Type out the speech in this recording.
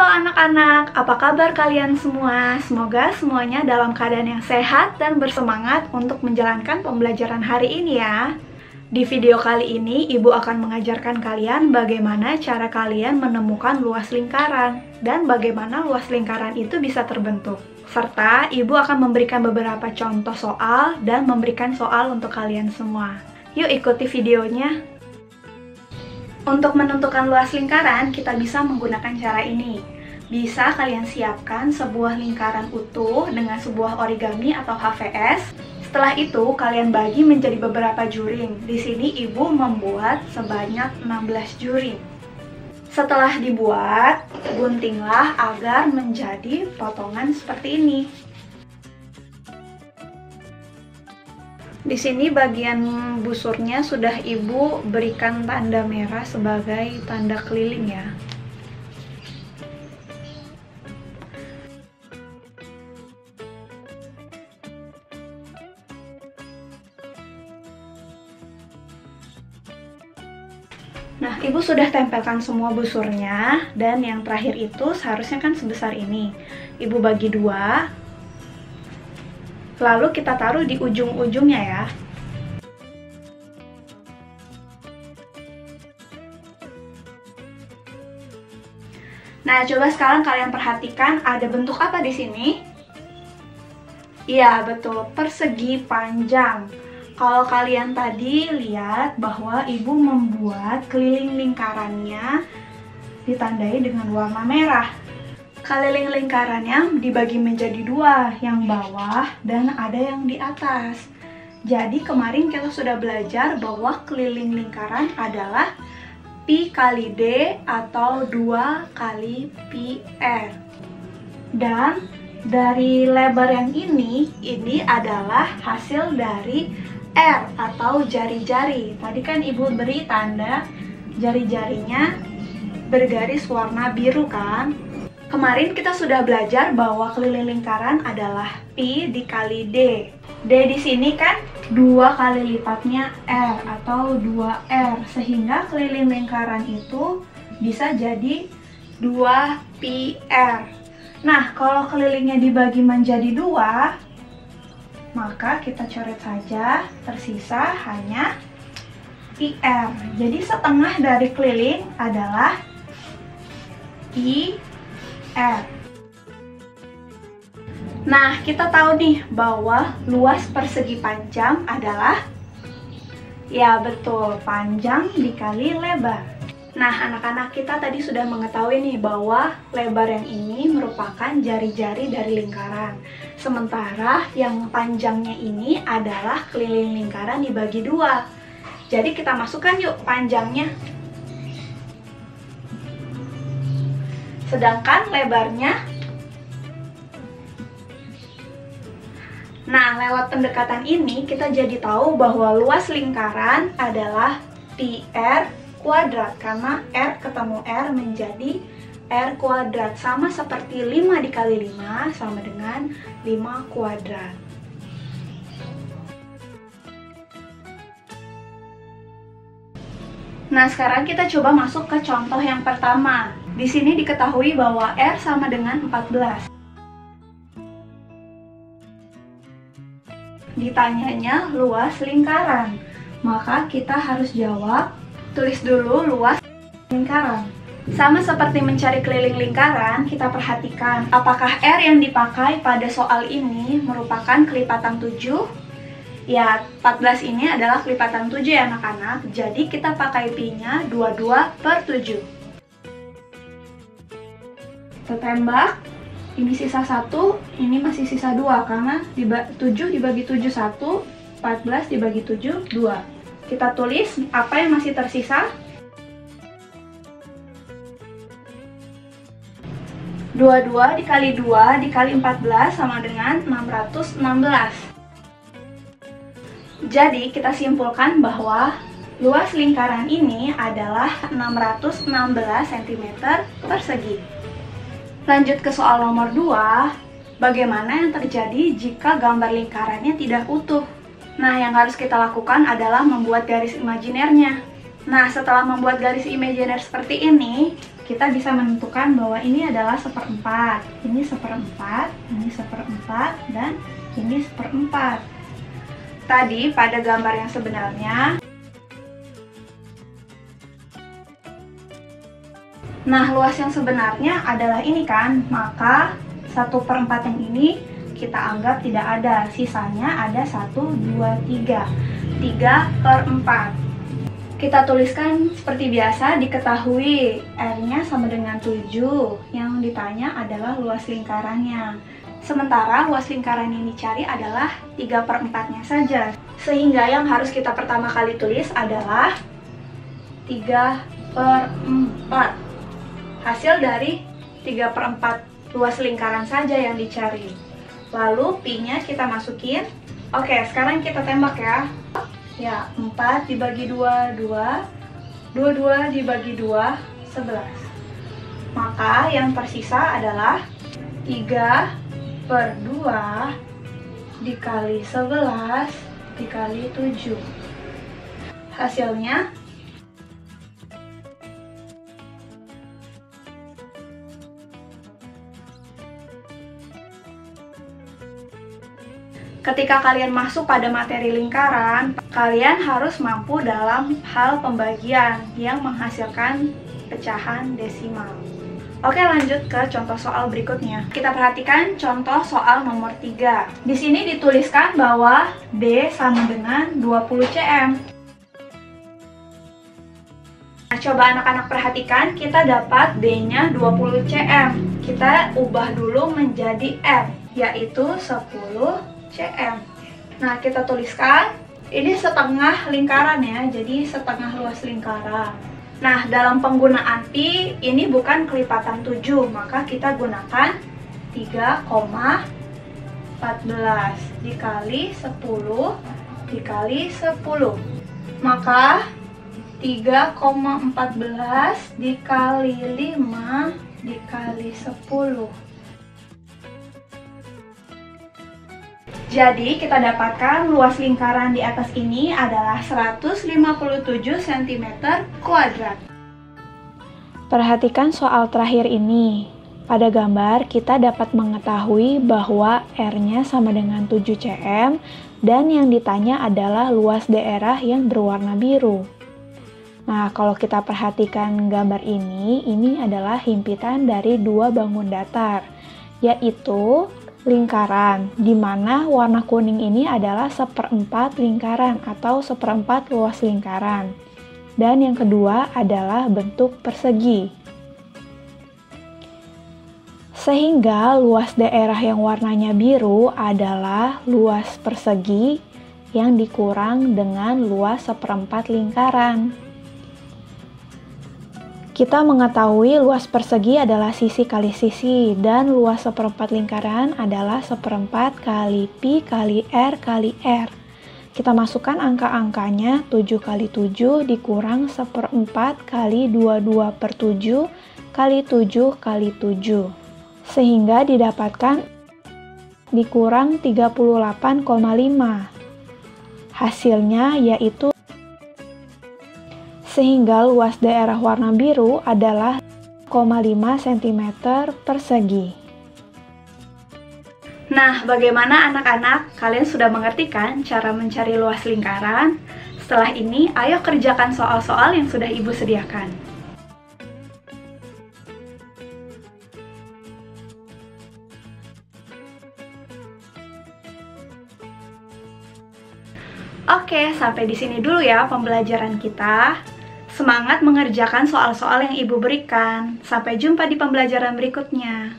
anak-anak, apa kabar kalian semua? Semoga semuanya dalam keadaan yang sehat dan bersemangat untuk menjalankan pembelajaran hari ini ya. Di video kali ini, Ibu akan mengajarkan kalian bagaimana cara kalian menemukan luas lingkaran dan bagaimana luas lingkaran itu bisa terbentuk. Serta Ibu akan memberikan beberapa contoh soal dan memberikan soal untuk kalian semua. Yuk ikuti videonya. Untuk menentukan luas lingkaran, kita bisa menggunakan cara ini. Bisa kalian siapkan sebuah lingkaran utuh dengan sebuah origami atau HVS. Setelah itu, kalian bagi menjadi beberapa juring. Di sini Ibu membuat sebanyak 16 juring. Setelah dibuat, guntinglah agar menjadi potongan seperti ini. Di sini bagian busurnya sudah Ibu berikan tanda merah sebagai tanda keliling ya. Nah, Ibu sudah tempelkan semua busurnya, dan yang terakhir itu seharusnya kan sebesar ini. Ibu bagi dua, lalu kita taruh di ujung-ujungnya ya. Nah, coba sekarang kalian perhatikan ada bentuk apa di sini? Iya, betul, persegi panjang. Kalau kalian tadi lihat bahwa Ibu membuat keliling lingkarannya ditandai dengan warna merah. Keliling lingkarannya dibagi menjadi dua, yang bawah dan ada yang di atas. Jadi kemarin kita sudah belajar bahwa keliling lingkaran adalah pi kali d atau 2 kali pi r. Dan dari lebar yang ini adalah hasil dari R atau jari-jari. Tadi kan Ibu beri tanda jari-jarinya bergaris warna biru kan? Kemarin kita sudah belajar bahwa keliling lingkaran adalah pi dikali d. D di sini kan 2 kali lipatnya R atau 2R, sehingga keliling lingkaran itu bisa jadi 2 pi R. Nah, kalau kelilingnya dibagi menjadi 2, maka kita coret saja, tersisa hanya pi R. Jadi setengah dari keliling adalah pi R. Nah, kita tahu nih bahwa luas persegi panjang adalah, ya betul, panjang dikali lebar. Nah, anak-anak, kita tadi sudah mengetahui nih bahwa lebar yang ini merupakan jari-jari dari lingkaran. Sementara yang panjangnya ini adalah keliling lingkaran dibagi dua. Jadi kita masukkan yuk panjangnya. Sedangkan lebarnya, nah lewat pendekatan ini kita jadi tahu bahwa luas lingkaran adalah pi r kuadrat, karena r ketemu r menjadi r kuadrat, sama seperti 5 dikali 5 sama dengan 5 kuadrat. Nah, sekarang kita coba masuk ke contoh yang pertama. Di sini diketahui bahwa R sama dengan 14. Ditanyanya luas lingkaran, maka kita harus jawab, tulis dulu luas lingkaran. Sama seperti mencari keliling lingkaran, kita perhatikan apakah R yang dipakai pada soal ini merupakan kelipatan 7? Ya, 14 ini adalah kelipatan 7 ya anak-anak, jadi kita pakai pi-nya 22/7. Kita tembak, ini sisa 1, ini masih sisa 2, karena 7 dibagi 7 1, 14 dibagi 7 2. Kita tulis apa yang masih tersisa. 22 dikali 2 dikali 14 sama dengan 616. Jadi kita simpulkan bahwa luas lingkaran ini adalah 616 cm persegi. Lanjut ke soal nomor 2, bagaimana yang terjadi jika gambar lingkarannya tidak utuh? Nah, yang harus kita lakukan adalah membuat garis imajinernya. Nah, setelah membuat garis imajiner seperti ini, kita bisa menentukan bahwa ini adalah seperempat, ini seperempat, ini seperempat, dan ini seperempat. Tadi pada gambar yang sebenarnya, nah luas yang sebenarnya adalah ini kan, maka 1/4 yang ini kita anggap tidak ada, sisanya ada 1, 2, 3, 3/4. Kita tuliskan seperti biasa, diketahui R-nya sama dengan 7. Yang ditanya adalah luas lingkarannya. Sementara luas lingkaran yang dicari adalah 3/4-nya saja. Sehingga yang harus kita pertama kali tulis adalah 3/4. Hasil dari 3/4 luas lingkaran saja yang dicari. Lalu pi-nya kita masukin. Oke, sekarang kita tembak ya. Ya, 4 dibagi 2, 2. 22 dibagi 2, 11. Maka yang tersisa adalah 3/2 dikali 11 dikali 7. Hasilnya ketika kalian masuk pada materi lingkaran, kalian harus mampu dalam hal pembagian yang menghasilkan pecahan desimal. Oke, lanjut ke contoh soal berikutnya. Kita perhatikan contoh soal nomor 3. Di sini dituliskan bahwa B sama dengan 20 cm. Nah, coba anak-anak perhatikan, kita dapat B-nya 20 cm. Kita ubah dulu menjadi M, yaitu 10 cm. Nah, kita tuliskan ini setengah lingkaran ya, jadi setengah luas lingkaran. Nah, dalam penggunaan pi ini bukan kelipatan 7, maka kita gunakan 3,14 dikali 10 dikali 10. Maka 3,14 dikali 5 dikali 10. Jadi, kita dapatkan luas lingkaran di atas ini adalah 157 cm². Perhatikan soal terakhir ini. Pada gambar, kita dapat mengetahui bahwa R-nya sama dengan 7 cm, dan yang ditanya adalah luas daerah yang berwarna biru. Nah, kalau kita perhatikan gambar ini adalah himpitan dari dua bangun datar, yaitu lingkaran, di mana warna kuning ini adalah seperempat lingkaran atau seperempat luas lingkaran. Dan yang kedua adalah bentuk persegi. Sehingga luas daerah yang warnanya biru adalah luas persegi yang dikurang dengan luas seperempat lingkaran. Kita mengetahui luas persegi adalah sisi kali sisi, dan luas seperempat lingkaran adalah seperempat kali pi kali R kali R. Kita masukkan angka-angkanya, 7 kali 7 dikurang seperempat kali 22/7 kali 7 kali 7. Sehingga didapatkan dikurang 38,5. Hasilnya yaitu sehingga luas daerah warna biru adalah 0,5 cm persegi. Nah, bagaimana anak-anak? Kalian sudah mengerti kan cara mencari luas lingkaran? Setelah ini, ayo kerjakan soal-soal yang sudah Ibu sediakan. Oke, sampai di sini dulu ya pembelajaran kita. Semangat mengerjakan soal-soal yang Ibu berikan. Sampai jumpa di pembelajaran berikutnya.